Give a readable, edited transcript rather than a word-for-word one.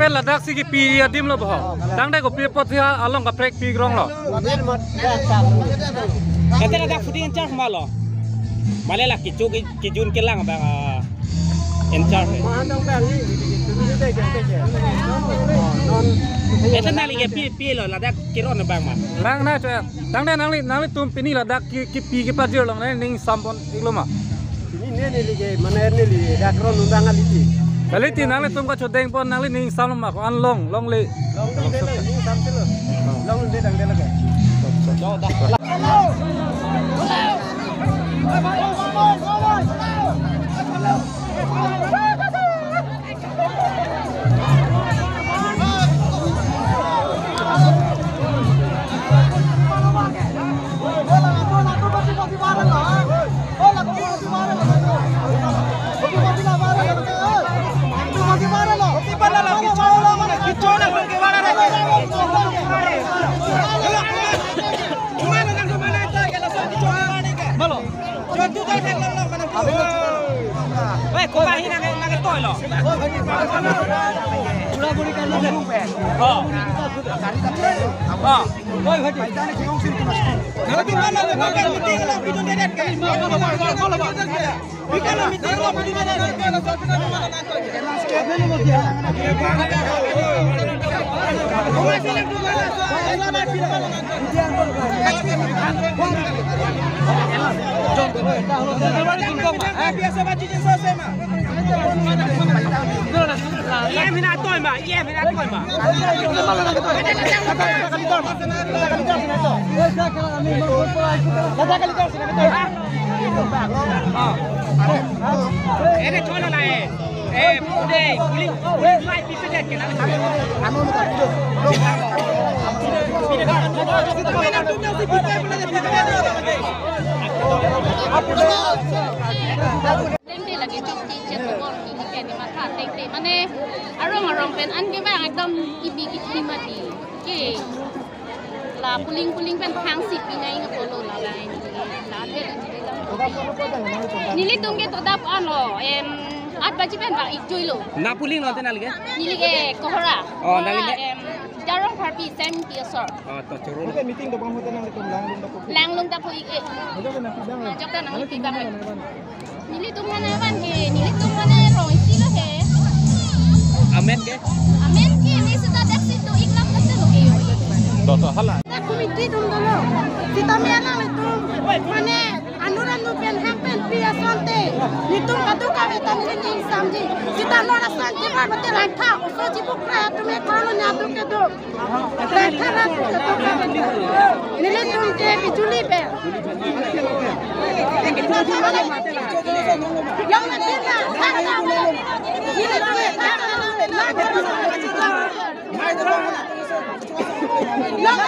pen ladak sigi pi adim lo boh. Dang dai ko pi pothia along ka prek pi grong lo. Kata ladak footing encar malo. Malela kijun kelang bang encar. Eta nali ke pi lo ladak kiron bang man. Lang na cha. Dang dai nang li tum pini ladak ki pi ki pajir long na ning sampon iglo ma. Ini li mana li dakron undang aliti. Kali ti nang li tum ka chodeng pon nang li ning sam ma ko an long le. Long le ning sam selo. Long le dang de lage. Jauh dah. Weh, kau bahin nak toy lo. Pura puri kan lu pe. Oh. Oh. Oi hati. Tani ki ongsin tu mas. Kalau di mana le makan meeting lo bidon dedet ke. Bikin meeting lo bidon dedet ke. Abel mo dia. Kau sini tu mana? Kau nak pilih mana? Biasa baca je selesai mah. Iya mina toy mah, iya mina toy mah. Ini toy lah udah kulit light pipi deh kena. Tengte lagi cuci cetur ini kayak di mata tengte mana arong pen an kita yang एकदम ibi mati ke lah puling pen hang sip ini yang polo lah lain lah nili tunggu tu dap ano at baci pen bang ikjui lo Na puling nanti nali ke? nili ke kohora Oh nali ke? jarong parpi sem piasor Oh to curul. Meeting tu bang hotel nang tu langlung tak pui ke jok nang pibang nili tung mana ban ke nili tung mana rong isi lo he Amen ke? amen ke ni sudah dak situ iklam kasi lo ke To hala. Tak komiti dum dulu. Kita menang itu. Mana anuran nu pen hampen pia sante. Itu kadu kami tani ni samji. Kita nora santi bar mate rantha. Uso jibuk pra tu me kalau nyatu ke do. Rantha na tu kami. Nile tum ke bijuli pe. Yang nanti na. Nile tum ke. Long